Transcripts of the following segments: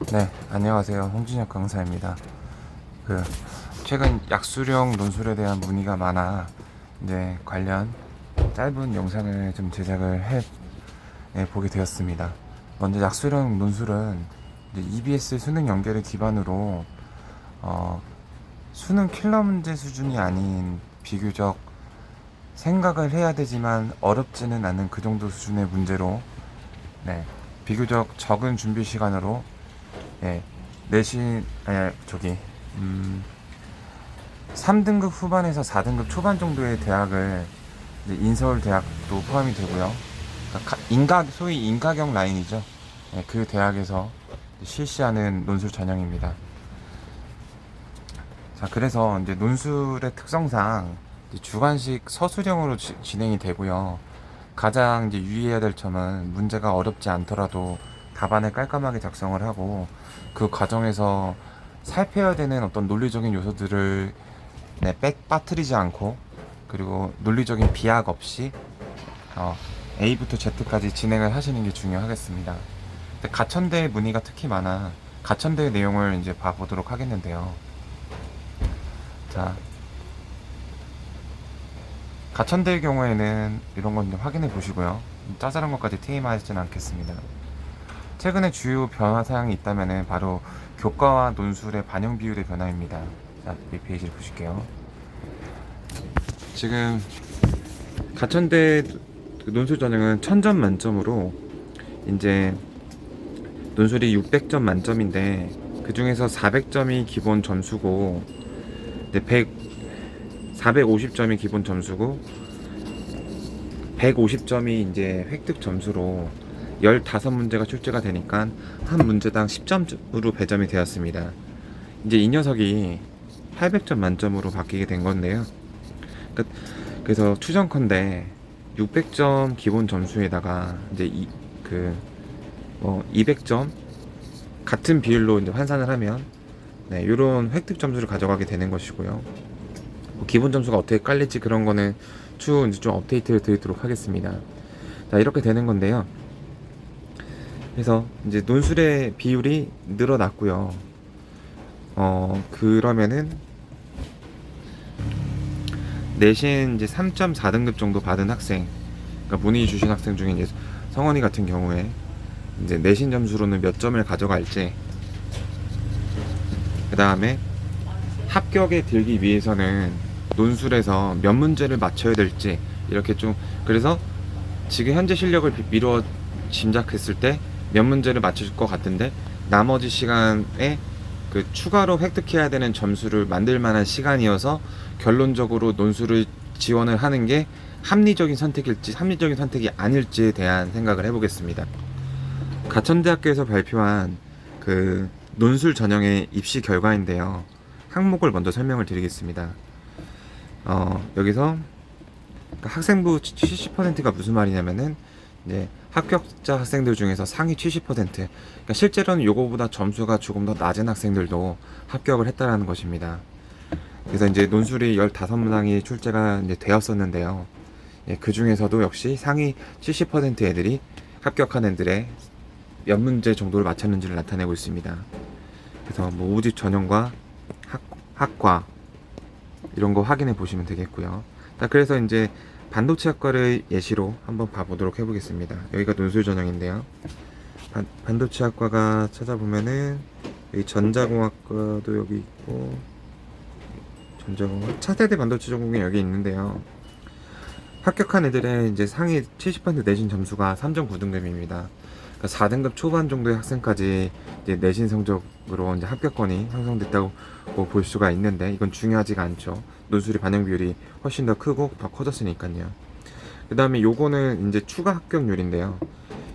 네, 안녕하세요. 홍진혁 강사입니다. 그 최근 약수령 논술에 대한 문의가 많아 이제 관련 짧은 영상을 좀 제작을 보게 되었습니다. 먼저 약수령 논술은 이제 EBS 수능 연계를 기반으로 수능 킬러 문제 수준이 아닌 비교적 생각을 해야 되지만 어렵지는 않은 그 정도 수준의 문제로 비교적 적은 준비 시간으로 내신 저기 3등급 후반에서 4등급 초반 정도의 대학을 인서울 대학도 포함이 되고요. 그러니까 소위 인가경 라인이죠. 그 대학에서 실시하는 논술 전형입니다. 자, 그래서 이제 논술의 특성상 이제 주관식 서술형으로 진행이 되고요. 가장 이제 유의해야 될 점은 문제가 어렵지 않더라도 답안을 깔끔하게 작성을 하고 그 과정에서 살펴야 되는 어떤 논리적인 요소들을 빠뜨리지 않고 그리고 논리적인 비약 없이 A부터 Z까지 진행을 하시는 게 중요하겠습니다. 가천대 문의가 특히 많아 가천대 내용을 이제 봐보도록 하겠는데요. 자, 가천대의 경우에는 이런 건 확인해 보시고요. 짜잘한 것까지 TMI하지는 않겠습니다. 최근에 주요 변화 사항이 있다면 바로 교과와 논술의 반영 비율의 변화입니다. 자, 이 페이지를 보실게요. 지금 가천대 논술 전형은 1000점 만점으로 이제 논술이 600점 만점인데 그 중에서 400점이 기본 점수고 450점이 기본 점수고 150점이 이제 획득 점수로 15문제가 출제가 되니까 한 문제당 10점으로 배점이 되었습니다. 이제 이 녀석이 800점 만점으로 바뀌게 된 건데요. 그래서 추정컨대 600점 기본 점수에다가 이제 200점 같은 비율로 이제 환산을 하면 이런 획득 점수를 가져가게 되는 것이고요. 기본 점수가 어떻게 깔릴지 그런 거는 추후 이제 좀 업데이트를 드리도록 하겠습니다. 자, 이렇게 되는 건데요. 그래서 이제 논술의 비율이 늘어났고요. 그러면은 내신 이제 3.4등급 정도 받은 학생, 그러니까 문의 주신 학생 중에 이제 성원이 같은 경우에 이제 내신 점수로는 몇 점을 가져갈지, 그 다음에 합격에 들기 위해서는 논술에서 몇 문제를 맞춰야 될지 이렇게 좀, 그래서 지금 현재 실력을 미루어 짐작했을 때 몇 문제를 맞출 것 같은데 나머지 시간에 그 추가로 획득해야 되는 점수를 만들 만한 시간이어서 결론적으로 논술을 지원을 하는 게 합리적인 선택일지 합리적인 선택이 아닐지에 대한 생각을 해보겠습니다. 가천대학교에서 발표한 그 논술 전형의 입시 결과인데요. 항목을 먼저 설명을 드리겠습니다. 여기서 학생부 70%가 무슨 말이냐면은 이제 합격자 학생들 중에서 상위 70%, 그러니까 실제로는 요거보다 점수가 조금 더 낮은 학생들도 합격을 했다라는 것입니다. 그래서 이제 논술이 15문항이 출제가 이제 되었었는데요. 그 중에서도 역시 상위 70% 애들이 합격한 애들의 몇 문제 정도를 맞췄는지를 나타내고 있습니다. 그래서 뭐 오집 전형과 학과 이런 거 확인해 보시면 되겠고요. 자, 그래서 이제 반도체학과를 예시로 한번 봐보도록 해보겠습니다. 여기가 논술 전형인데요. 반도체학과가 찾아보면은 여기 전자공학과도 여기 있고 전자공학 차세대 반도체 전공이 여기 있는데요. 합격한 애들의 이제 상위 70% 내신 점수가 3.9등급입니다. 그러니까 4등급 초반 정도의 학생까지 이제 내신 성적으로 이제 합격권이 형성됐다고 볼 수가 있는데 이건 중요하지가 않죠. 논술의 반영 비율이 훨씬 더 크고 더 커졌으니까요. 그 다음에 요거는 이제 추가 합격률인데요.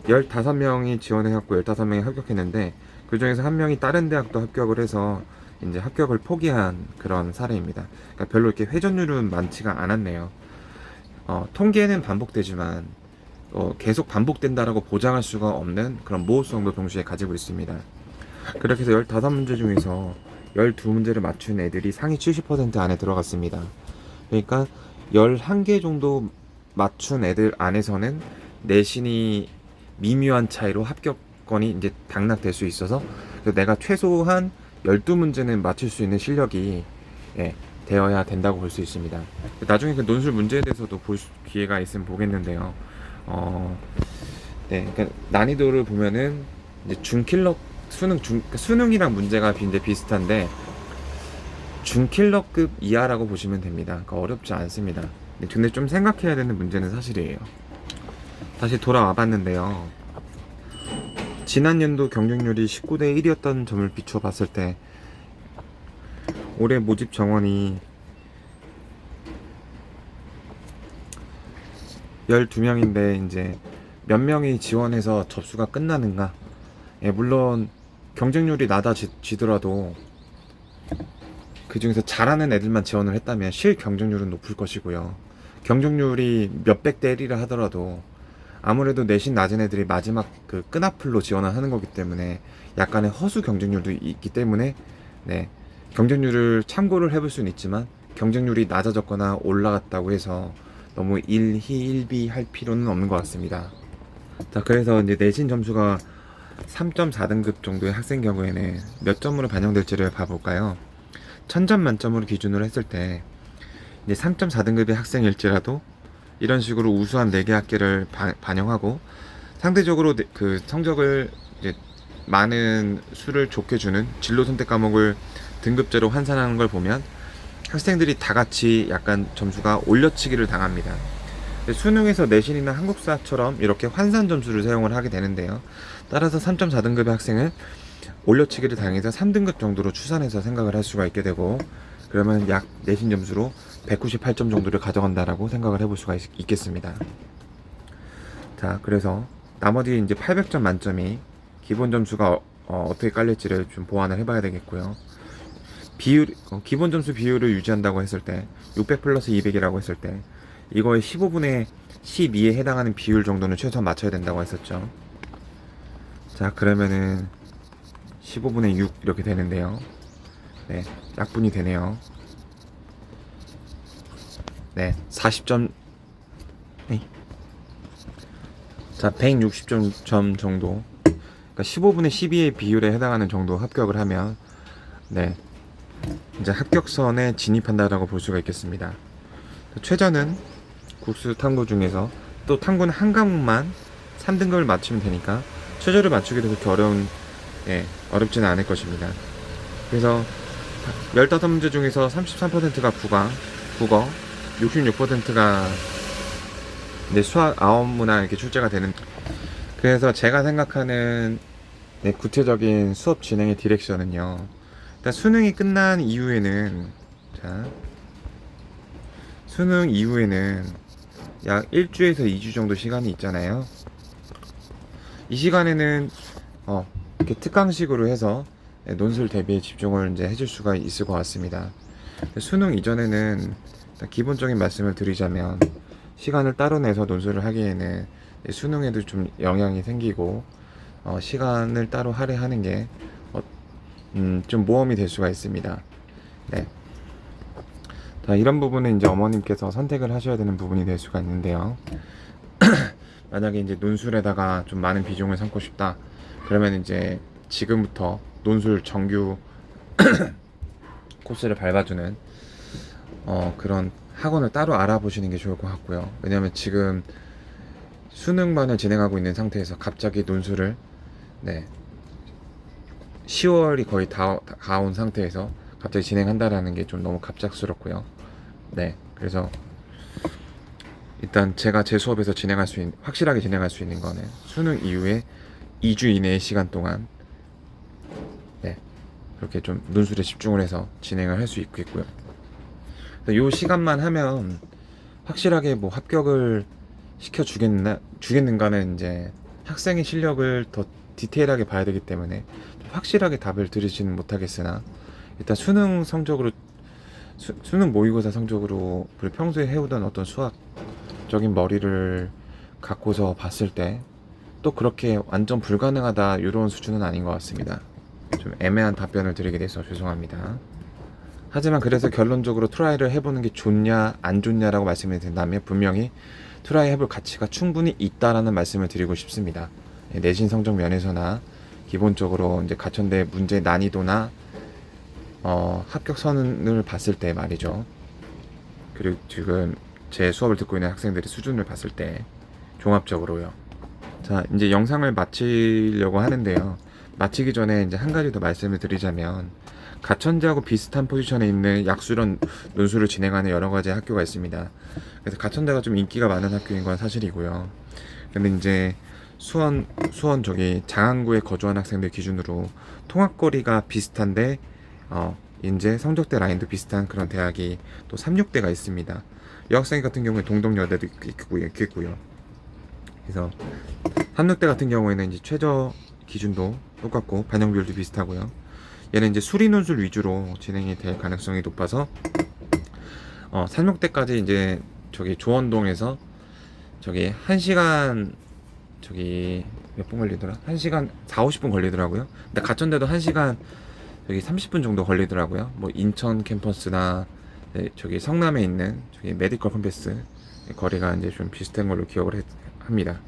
15명이 지원해갖고 15명이 합격했는데 그 중에서 한 명이 다른 대학도 합격을 해서 이제 합격을 포기한 그런 사례입니다. 그러니까 별로 이렇게 회전율은 많지가 않았네요. 통계는 반복되지만 계속 반복된다라고 보장할 수가 없는 그런 모호성도 동시에 가지고 있습니다. 그렇게 해서 15문제 중에서 12문제를 맞춘 애들이 상위 70% 안에 들어갔습니다. 그러니까 11개 정도 맞춘 애들 안에서는 내신이 미묘한 차이로 합격권이 이제 당락될 수 있어서 그래서 내가 최소한 12문제는 맞출 수 있는 실력이 예, 되어야 된다고 볼 수 있습니다. 나중에 그 논술 문제에 대해서도 볼 기회가 있으면 보겠는데요. 네, 그러니까 난이도를 보면은 이제 중킬러 그러니까 수능이랑 문제가 이제 비슷한데 중킬러급 이하라고 보시면 됩니다. 그러니까 어렵지 않습니다. 근데 좀 생각해야 되는 문제는 사실이에요. 다시 돌아와 봤는데요. 지난 연도 경쟁률이 19대 1이었던 점을 비추어 봤을 때 올해 모집 정원이 12명인데 이제 몇 명이 지원해서 접수가 끝나는가? 예, 물론 경쟁률이 낮아지더라도 그 중에서 잘하는 애들만 지원을 했다면 실 경쟁률은 높을 것이고요. 경쟁률이 몇백 대 1이라 하더라도 아무래도 내신 낮은 애들이 마지막 그 끈앞풀로 지원을 하는 거기 때문에 약간의 허수 경쟁률도 있기 때문에 네, 경쟁률을 참고를 해볼 수는 있지만 경쟁률이 낮아졌거나 올라갔다고 해서 너무 일희일비 할 필요는 없는 것 같습니다. 자, 그래서 이제 내신 점수가 3.4등급 정도의 학생 경우에는 몇 점으로 반영될지를 봐볼까요? 1000점 만점으로 기준으로 했을 때 이제 3.4등급의 학생일지라도 이런 식으로 우수한 4개 학계를 반영하고 상대적으로 그 성적을 이제 많은 수를 좋게 주는 진로 선택 과목을 등급제로 환산하는 걸 보면 학생들이 다 같이 약간 점수가 올려치기를 당합니다. 수능에서 내신이나 한국사처럼 이렇게 환산 점수를 사용을 하게 되는데요. 따라서 3.4등급의 학생은 올려치기를 당해서 3등급 정도로 추산해서 생각을 할 수가 있게 되고 그러면 약 내신 점수로 198점 정도를 가져간다라고 생각을 해볼 수가 있겠습니다. 자, 그래서 나머지 이제 800점 만점이 기본 점수가 어떻게 깔릴지를 좀 보완을 해봐야 되겠고요. 기본 점수 비율을 유지한다고 했을 때 600 플러스 200이라고 했을 때 이거의 15분의 12에 해당하는 비율 정도는 최소한 맞춰야 된다고 했었죠. 자, 그러면은 15분의 6 이렇게 되는데요. 네, 약분이 되네요. 네, 40점. 네. 자, 160점 정도. 그러니까 15분의 12의 비율에 해당하는 정도 합격을 하면 네, 이제 합격선에 진입한다라고 볼 수가 있겠습니다. 최저는 국수 탐구 중에서 또 탐구는 한 과목만 3등급을 맞추면 되니까 최저를 맞추기도 그렇게 어렵지는 않을 것입니다. 그래서 15문제 중에서 33%가 국어, 66%가 수학 9문화 이렇게 출제가 되는. 그래서 제가 생각하는 구체적인 수업 진행의 디렉션은요. 일단 수능이 끝난 이후에는 수능 이후에는 약 1주에서 2주 정도 시간이 있잖아요. 이 시간에는 이렇게 특강식으로 해서 논술 대비에 집중을 이제 해줄 수가 있을 것 같습니다. 수능 이전에는 기본적인 말씀을 드리자면 시간을 따로 내서 논술을 하기에는 수능에도 좀 영향이 생기고 시간을 따로 할애하는 게 좀 모험이 될 수가 있습니다. 네. 자, 이런 부분은 이제 어머님께서 선택을 하셔야 되는 부분이 될 수가 있는데요. 만약에 이제 논술에다가 좀 많은 비중을 삼고 싶다. 그러면 이제 지금부터 논술 정규 코스를 밟아주는 그런 학원을 따로 알아보시는 게 좋을 것 같고요. 왜냐하면 지금 수능반을 진행하고 있는 상태에서 갑자기 논술을 10월이 거의 다 가온 상태에서 갑자기 진행한다라는 게 좀 너무 갑작스럽고요. 네, 그래서 일단 제가 제 수업에서 확실하게 진행할 수 있는 거는 수능 이후에 2주 이내의 시간 동안 그렇게 좀 논술에 집중을 해서 진행을 할 수 있겠고요. 이 시간만 하면 확실하게 뭐 합격을 주겠는가는 이제 학생의 실력을 더 디테일하게 봐야 되기 때문에 확실하게 답을 드리지는 못하겠으나 일단 수능 성적으로 수능 모의고사 성적으로 평소에 해오던 어떤 수학적인 머리를 갖고서 봤을 때 또 그렇게 완전 불가능하다 이런 수준은 아닌 것 같습니다. 좀 애매한 답변을 드리게 돼서 죄송합니다. 하지만 그래서 결론적으로 트라이를 해보는 게 좋냐 안 좋냐라고 말씀을 드린다면 분명히 트라이 해볼 가치가 충분히 있다라는 말씀을 드리고 싶습니다. 내신 성적 면에서나 기본적으로 이제 가천대 문제 난이도나 합격 선을 봤을 때 말이죠. 그리고 지금 제 수업을 듣고 있는 학생들의 수준을 봤을 때 종합적으로요. 자, 이제 영상을 마치려고 하는데요. 마치기 전에 이제 한 가지 더 말씀을 드리자면, 가천대하고 비슷한 포지션에 있는 약수론 논술을 진행하는 여러 가지 학교가 있습니다. 그래서 가천대가 좀 인기가 많은 학교인 건 사실이고요. 근데 이제 수원 저기 장안구에 거주한 학생들 기준으로 통학거리가 비슷한데 이제 성적대 라인도 비슷한 그런 대학이 또 36대가 있습니다. 여학생 같은 경우에 동덕여대도 있고요. 그래서 36대 같은 경우에는 이제 최저 기준도 똑같고 반영 비율도 비슷하고요. 얘는 이제 수리 논술 위주로 진행이 될 가능성이 높아서 36대까지 이제 저기 조원동에서 저기 1시간 저기 몇 분 걸리더라? 1시간 4, 50분 걸리더라고요. 근데 가천대도 1시간 저기 30분 정도 걸리더라고요. 뭐 인천 캠퍼스나 저기 성남에 있는 저기 메디컬 캠퍼스 거리가 이제 좀 비슷한 걸로 기억을 합니다.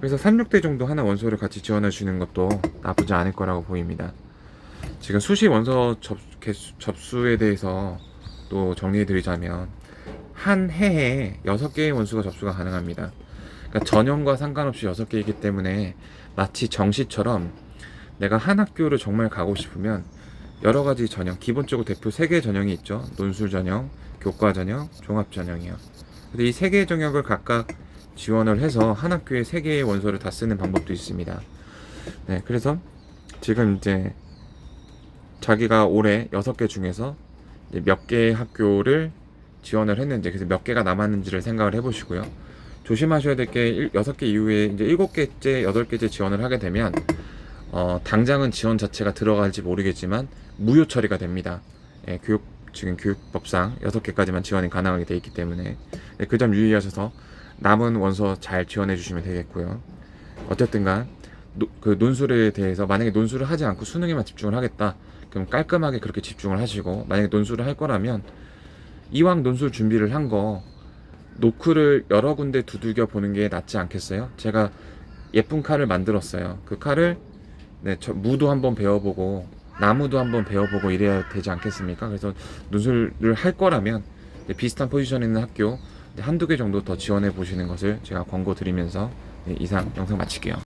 그래서 36대 정도 하나 원서를 같이 지원해 주는 것도 나쁘지 않을 거라고 보입니다. 지금 수시 원서 접수에 대해서 또 정리해 드리자면 한 해에 6개의 원수가 접수가 가능합니다. 그러니까 전형과 상관없이 6개이기 때문에 마치 정시처럼 내가 한 학교를 정말 가고 싶으면 여러 가지 전형, 기본적으로 대표 3개의 전형이 있죠. 논술 전형, 교과 전형, 종합 전형이요. 근데 이 3개의 전형을 각각 지원을 해서 한 학교에 3개의 원서를 다 쓰는 방법도 있습니다. 네, 그래서 지금 이제 자기가 올해 6개 중에서 이제 몇 개의 학교를 지원을 했는지, 그래서 몇 개가 남았는지를 생각을 해보시고요. 조심하셔야 될 게 6개 이후에 이제 7개째, 8개째 지원을 하게 되면 당장은 지원 자체가 들어갈지 모르겠지만 무효 처리가 됩니다. 예, 지금 교육법상 6개까지만 지원이 가능하게 되어 있기 때문에 그 점 유의하셔서 남은 원서 잘 지원해 주시면 되겠고요. 어쨌든간 그 논술에 대해서 만약에 논술을 하지 않고 수능에만 집중을 하겠다, 그럼 깔끔하게 그렇게 집중을 하시고, 만약에 논술을 할 거라면 이왕 논술 준비를 한 거 노크를 여러 군데 두들겨 보는 게 낫지 않겠어요? 제가 예쁜 칼을 만들었어요. 그 칼을 무도 한번 배워보고 나무도 한번 배워보고 이래야 되지 않겠습니까? 그래서 논술을 할 거라면 비슷한 포지션에 있는 학교 한두 개 정도 더 지원해 보시는 것을 제가 권고 드리면서 이상 영상 마칠게요.